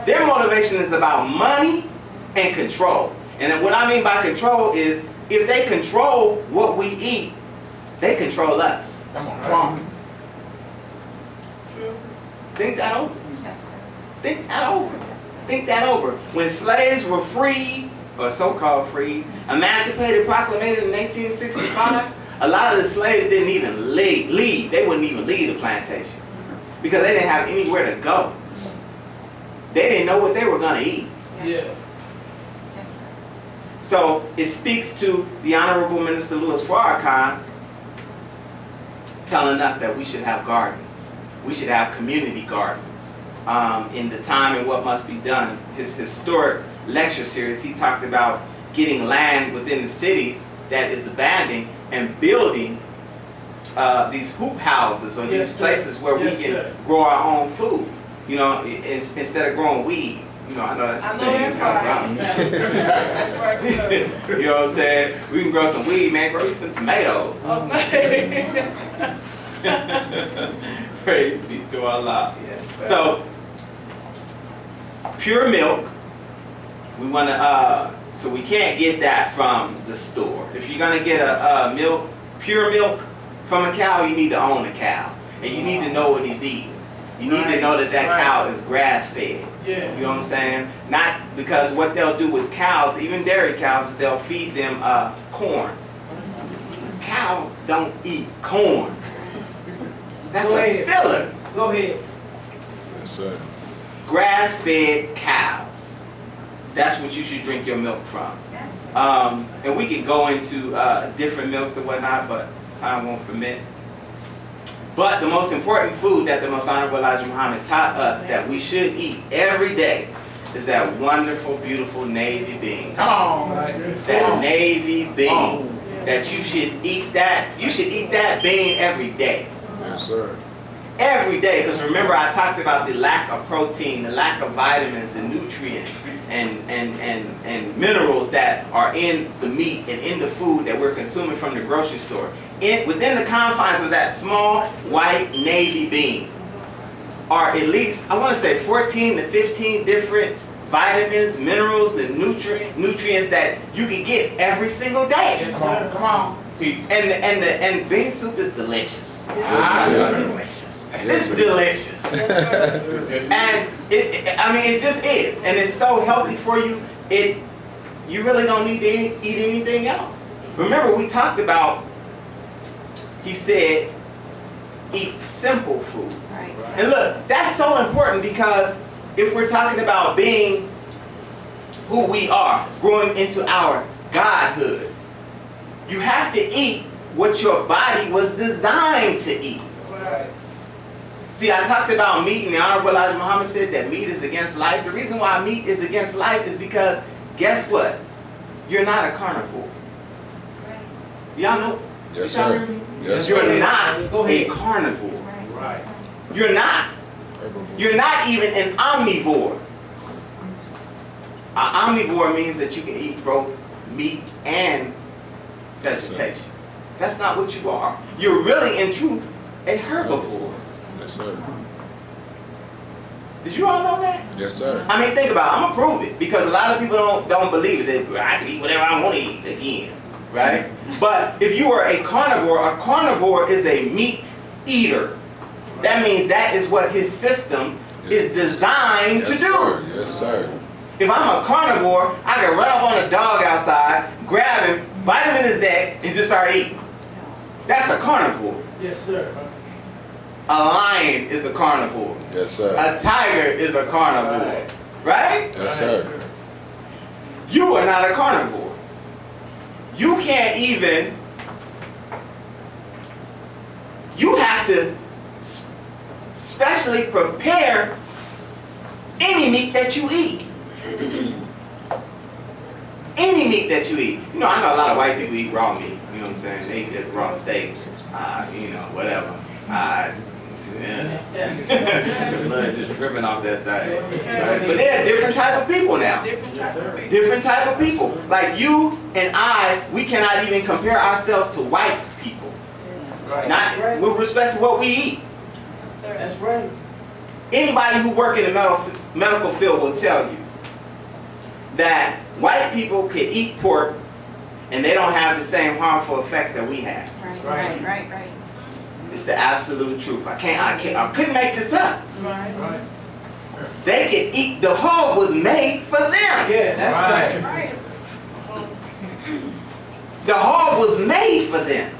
Their motivation is about money and control. And then what I mean by control is if they control what we eat, they control us. Come on. True. Think that over. Yes, sir. Think that over. Yes, sir. Think that over. When slaves were freed, or so-called freed, emancipated, proclaimed in 1865, a lot of the slaves didn't even leave. They wouldn't even leave the plantation because they didn't have anywhere to go. They didn't know what they were going to eat. Yeah. Yes, sir. So it speaks to the Honorable Minister Louis Farrakhan telling us that we should have gardens. We should have community gardens. In The Time and What Must Be Done, his historic lecture series, he talked about getting land within the cities that is abandoned and building these hoop houses or these places where we can grow our own food. You know, instead of growing weed. You know, I know that's the thing in Colorado. That's right. You know what I'm saying? We can grow some weed, man. Grow you some tomatoes. Okay. Praise be to Allah. So, pure milk. We want to. So we can't get that from the store. If you're gonna get a pure milk from a cow, you need to own a cow, and you need to know what he's eating. You need to know that cow is grass fed. Yeah. You know what I'm saying? Not because what they'll do with cows, even dairy cows, is they'll feed them corn. Cow don't eat corn. That's a filler. Go ahead. Yes, sir. Grass-fed cows. That's what you should drink your milk from. And we can go into different milks and whatnot, but time won't permit. But the most important food that the Most Honorable Elijah Muhammad taught us that we should eat every day is that wonderful, beautiful navy bean. Come on. That navy bean. That you should eat that. You should eat that bean every day. Yes, sir. Every day, because remember I talked about the lack of protein, the lack of vitamins and nutrients and minerals that are in the meat and in the food that we're consuming from the grocery store. Within the confines of that small white navy bean are at least, I want to say 14 to 15 different vitamins, minerals, and nutrients that you can get every single day. Yes, sir. Come on. And bean soup is delicious. Delicious. It's delicious. And it just is. And it's so healthy for you, you really don't need to eat anything else. Remember, we talked about, he said, eat simple foods. Right. And look, that's so important because if we're talking about being who we are, growing into our Godhood, you have to eat what your body was designed to eat. Right. See, I talked about meat, and the Honorable Elijah Muhammad said that meat is against life. The reason why meat is against life is because, guess what? You're not a carnivore. Y'all know? Yes, y'all sir. hear me? Yes, You're sir. not a carnivore. Right. You're not. You're not even an omnivore. An omnivore means that you can eat both meat and vegetation. That's not what you are. You're really, in truth, a herbivore. Yes, sir. Did you all know that? Yes, sir. I mean, think about it. I'm gonna prove it because a lot of people don't believe it. I can eat whatever I want to eat again, right? But if you are a carnivore is a meat eater. That means that is what his system is designed to do. Sir. Yes, sir. If I'm a carnivore, I can run up on a dog outside, grab him, bite him in his neck, and just start eating. That's a carnivore. Yes, sir. A lion is a carnivore. Yes, sir. A tiger is a carnivore. Right? Yes, sir. You are not a carnivore. You can't even, you have to specially prepare any meat that you eat. Any meat that you eat. You know, I know a lot of white people eat raw meat. You know what I'm saying? They eat raw steak. Whatever. The blood just dripping off that thing. Right? But they're a different type of people now. Different type of people. Like you and I, we cannot even compare ourselves to white people. Not with respect to what we eat. That's right. Anybody who work in the medical field will tell you that white people can eat pork and they don't have the same harmful effects that we have. Right. It's the absolute truth. I couldn't make this up. Right. They can eat. The hog was made for them. Yeah, that's right. Right. The hog was made for them.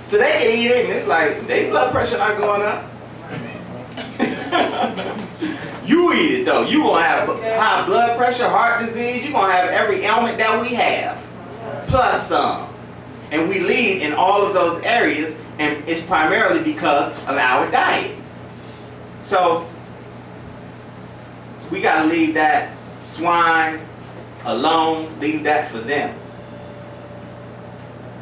So they can eat it, and it's like their blood pressure not going up. You eat it though. You gonna have high blood pressure, heart disease. You gonna have every ailment that we have, plus some. And we lead in all of those areas, and it's primarily because of our diet. So we gotta leave that swine alone. Leave that for them.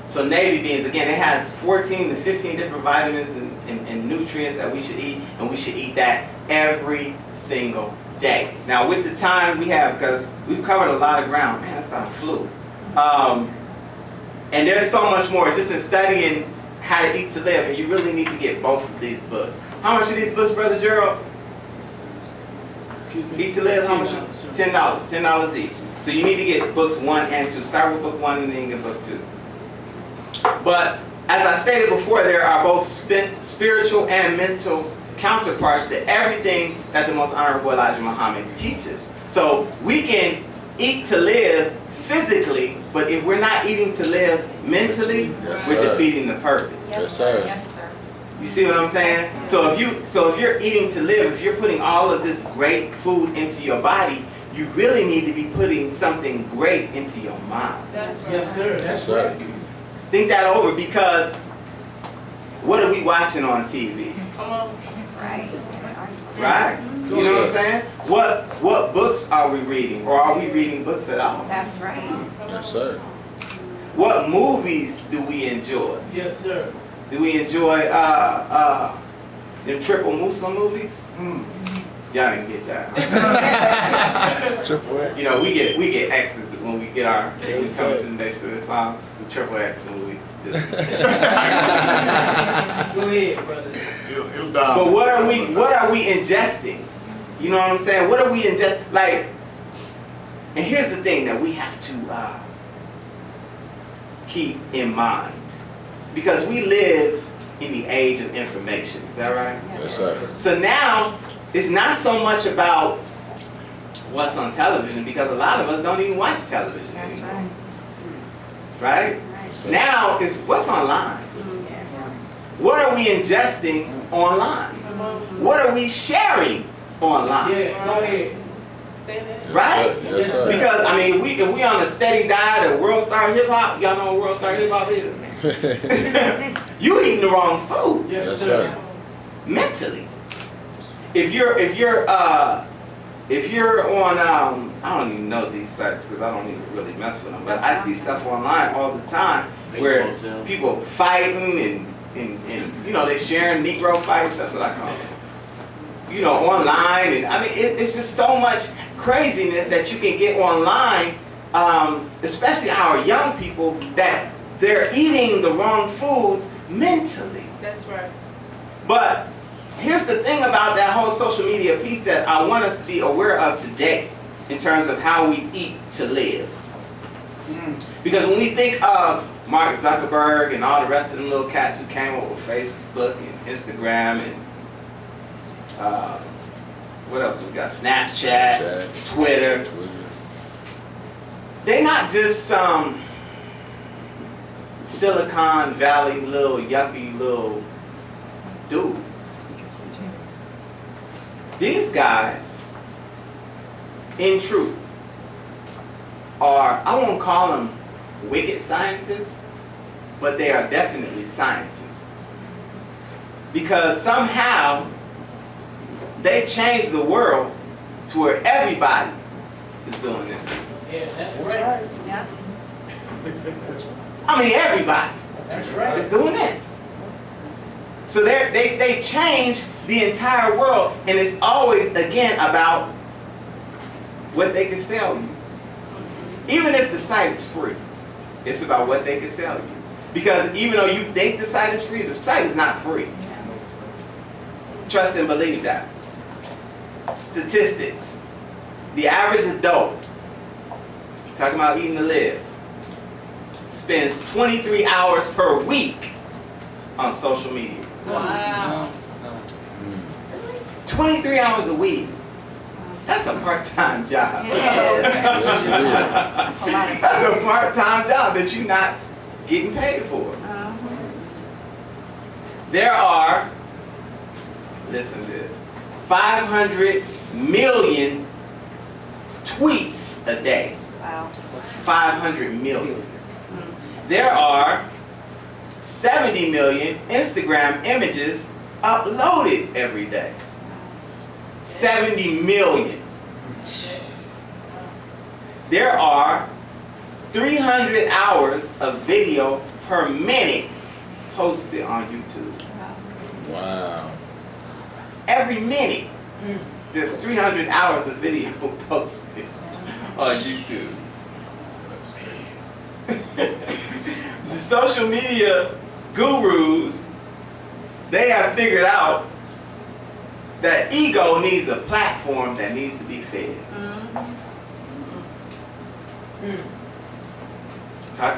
So navy beans, again, it has 14 to 15 different vitamins and nutrients that we should eat, and we should eat that every single day. Now with the time we have, because we've covered a lot of ground, man, that's not flu. And there's so much more just in studying how to eat to live, and you really need to get both of these books. How much are these books, Brother Gerald? Eat to Live, how much? $10 each. So you need to get books 1 and 2. Start with book 1 and then get book 2. But as I stated before, there are both spiritual and mental counterparts to everything that the Most Honorable Elijah Muhammad teaches. So we can eat to live physically, but if we're not eating to live mentally, Yes, we're sir. defeating the purpose. Yes, sir. Yes, sir. You see what I'm saying? So if you're eating to live, if you're putting all of this great food into your body, you really need to be putting something great into your mind. That's right. Yes, sir. Yes, That's sir. right. Think that over, because what are we watching on TV? Come on. Right. Right? You know what I'm saying? What books are we reading? Or are we reading books at all? That's right. Yes, sir. What movies do we enjoy? Yes, sir. Do we enjoy them triple Muslim movies? Y'all didn't get that. Triple X. You know, we get X's when we get our when we Yes, come sir. to the Nation of Islam. It's a triple X movie. Go ahead, brother. But what are we ingesting? You know what I'm saying? What are we ingesting? Like, and here's the thing that we have to keep in mind, because we live in the age of information. Is that right? Yes, sir. So now it's not so much about what's on television, because a lot of us don't even watch television That's anymore. right. Right? Right. So- Now it's what's online. Yeah. What are we ingesting online? What are we sharing online? Yeah, go ahead. Say that. Yes, Right? sir. Yes, sir. Because I mean, if we on a steady diet of World Star Hip Hop, y'all know what World Star Hip Hop is, man. You eating the wrong food Yes, Yes, sir. sir. mentally. If you're on I don't even know these sites because I don't even really mess with them, but I see stuff online all the time where people fighting and you know, they sharing Negro fights. That's what I call them. You know, online, and I mean it's just so much craziness that you can get online, especially our young people, that they're eating the wrong foods mentally. That's right. But here's the thing about that whole social media piece that I want us to be aware of today in terms of how we eat to live. Because when we think of Mark Zuckerberg and all the rest of them little cats who came up with Facebook and Instagram and what else we got? Snapchat, Twitter. They're not just some Silicon Valley little yuppie little dudes. These guys, in truth, are, I won't call them wicked scientists, but they are definitely scientists. Because somehow they changed the world to where everybody is doing this. Yeah, that's right. Yeah. I mean, everybody That's right. is doing this. So they changed the entire world, and it's always, again, about what they can sell you. Even if the site is free, it's about what they can sell you. Because even though you think the site is free, the site is not free. Trust and believe that. Statistics. the average adult, talking about eating to live, spends 23 hours per week on social media. Wow. 23 hours a week. That's a part-time job. Yes, it is. That's a lot of That's time. a part-time job that you're not getting paid for. There are, listen to this, 500 million tweets a day. Wow. 500 million. There are 70 million Instagram images uploaded every day. 70 million. There are 300 hours of video per minute posted on YouTube. Wow. Every minute, there's 300 hours of video posted on YouTube. The social media gurus, they have figured out that ego needs a platform that needs to be fed.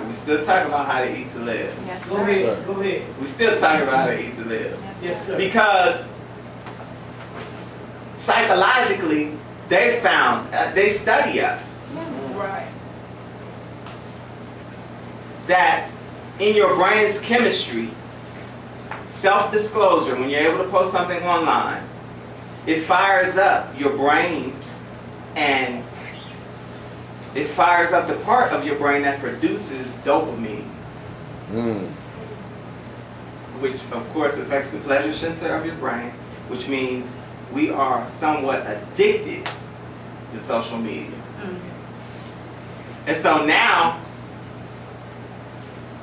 We still talking about how to eat to live. Yes, Go sir. ahead, go ahead. We still talking about how to eat to live. Yes, sir. Because psychologically, they found, they study us, Right. that in your brain's chemistry, self-disclosure, when you're able to post something online, it fires up your brain and it fires up the part of your brain that produces dopamine, which of course affects the pleasure center of your brain, which means we are somewhat addicted to social media. And so now,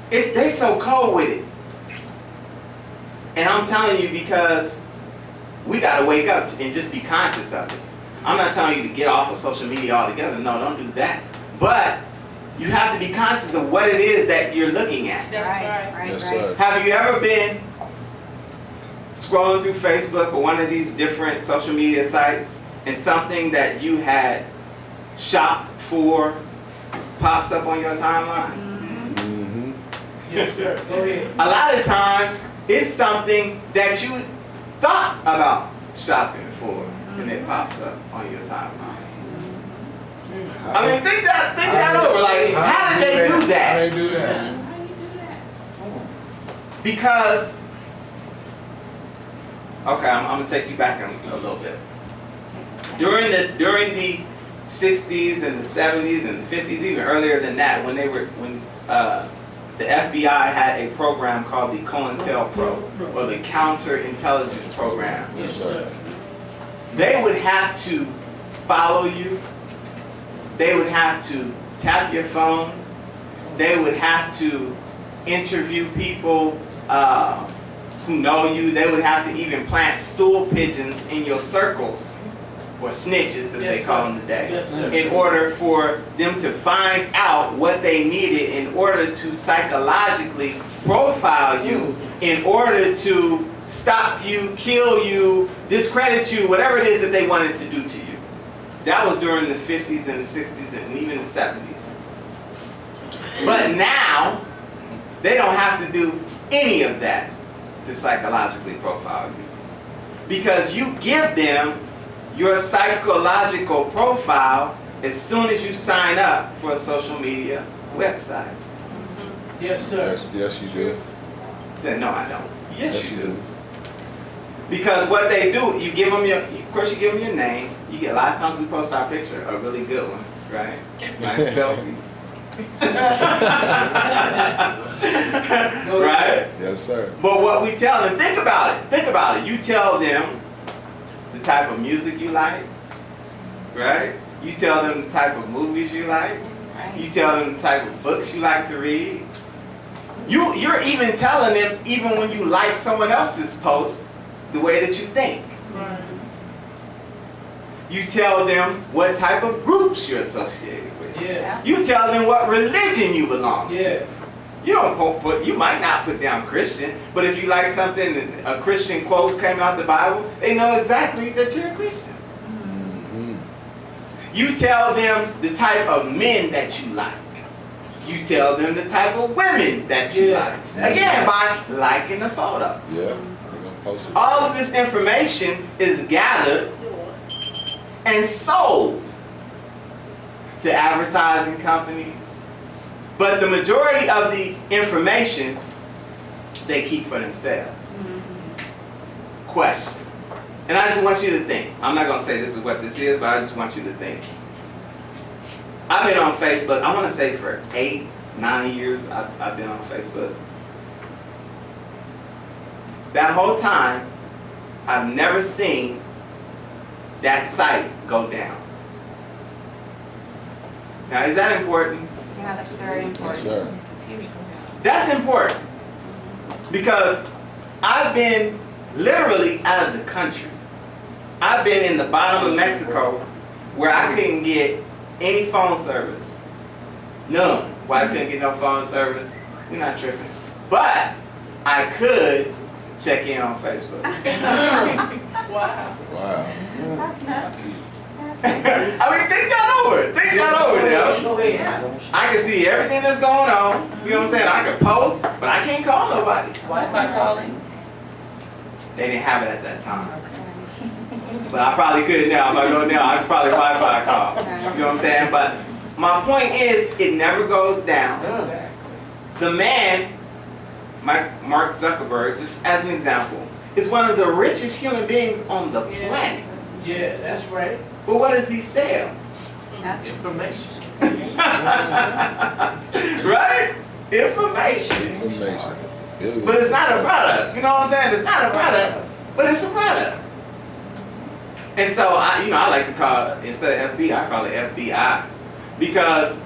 they so cold with it. And I'm telling you, because we gotta wake up and just be conscious of it. I'm not telling you to get off of social media altogether. No, don't do that. But you have to be conscious of what it is that you're looking at. That's right. Yes, sir. Have you ever been scrolling through Facebook or one of these different social media sites and something that you had shopped for pops up on your timeline? Mm-hmm. Yes, sir. Go ahead. A lot of times it's something that you thought about shopping for and it pops up on your timeline. I mean, think that over. Like, how did they do How they that? do that? Because, okay, I'm gonna take you back a little bit. During the 60s and the 70s and the 50s, even earlier than that, when the FBI had a program called the COINTELPRO, or the Counterintelligence Program. Yes, sir. They would have to follow you. They would have to tap your phone. They would have to interview people who know you. They would have to even plant stool pigeons in your circles, or snitches as they Yes, call sir. them today, Yes, sir. in order for them to find out what they needed in order to psychologically profile you, in order to stop you, kill you, discredit you, whatever it is that they wanted to do to you. That was during the 50s and the 60s and even the 70s. But now, they don't have to do any of that to psychologically profile you. Because you give them your psychological profile as soon as you sign up for a social media website. Yes, sir. Yes, you do. Then, no, I don't. Yes, you do. Because what they do, you give them of course you give them your name. You get, a lot of times we post our picture, a really good one, right? Nice selfie. Right? Yes, sir. But what we tell them, think about it. You tell them the type of music you like, right? You tell them the type of movies you like. You tell them the type of books you like to read. You're even telling them, even when you like someone else's post, the way that you think. You tell them what type of groups you're associated with. Yeah. You tell them what religion you belong to. Yeah. You don't you might not put down Christian, but if you like something, a Christian quote came out the Bible, they know exactly that you're a Christian. Mm-hmm. You tell them the type of men that you like. You tell them the type of women that you Yeah. like. Again, by liking the photo. Yeah. They're gonna post it. All of this information is gathered and sold to advertising companies. But the majority of the information they keep for themselves. Question. And I just want you to think. I'm not going to say this is what this is, but I just want you to think. I've been on Facebook, I want to say for 8, 9 years I've been on Facebook. That whole time, I've never seen that site go down. Now, is that important? Yeah, that's very important. Yes, sir. That's important. Because I've been literally out of the country. I've been in the bottom of Mexico where I couldn't get any phone service. None. Why I couldn't get no phone service? We're not tripping. But I could check in on Facebook. Wow. Wow. That's nuts. I mean, think that over. Think that over now. Go ahead. I can see everything that's going on. You know what I'm saying? I can post, but I can't call nobody. Wi-Fi calling. They didn't have it at that time. But I probably could now. If I go now, I could probably Wi-Fi call. You know what I'm saying? But my point is, it never goes down. The man, Mark Zuckerberg, just as an example, is one of the richest human beings on the planet. Yeah, that's right. But what does he sell? Information. Right? Information. Information. But it's not a product. You know what I'm saying? It's not a product, but it's a product. And so I like to call it, instead of FB, I call it FBI. Because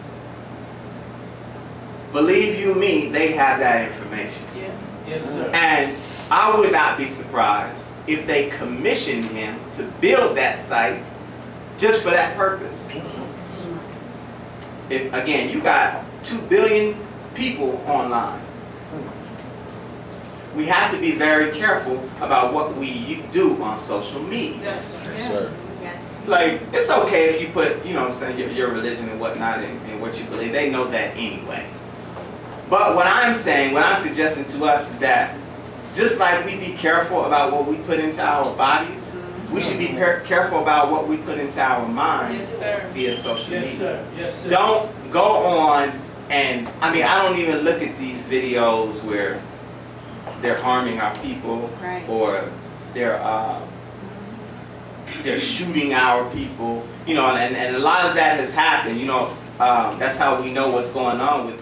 believe you me, they have that information. Yes, sir. And I would not be surprised if they commissioned him to build that site just for that purpose. If, again, you got 2 billion people online. We have to be very careful about what we do on social media. Yes, Yes, sir. Yes. Like, it's okay if you put, you know what I'm saying, your religion and whatnot and what you believe. They know that anyway. But what I'm saying, what I'm suggesting to us is that just like we be careful about what we put into our bodies, we should be careful about what we put into our minds Yes, sir. via social Yes, media. sir. Yes, sir. Don't go on and, I mean, I don't even look at these videos where they're harming our people, Right. or they're shooting our people, you know, and a lot of that has happened, you know. That's how we know what's going on with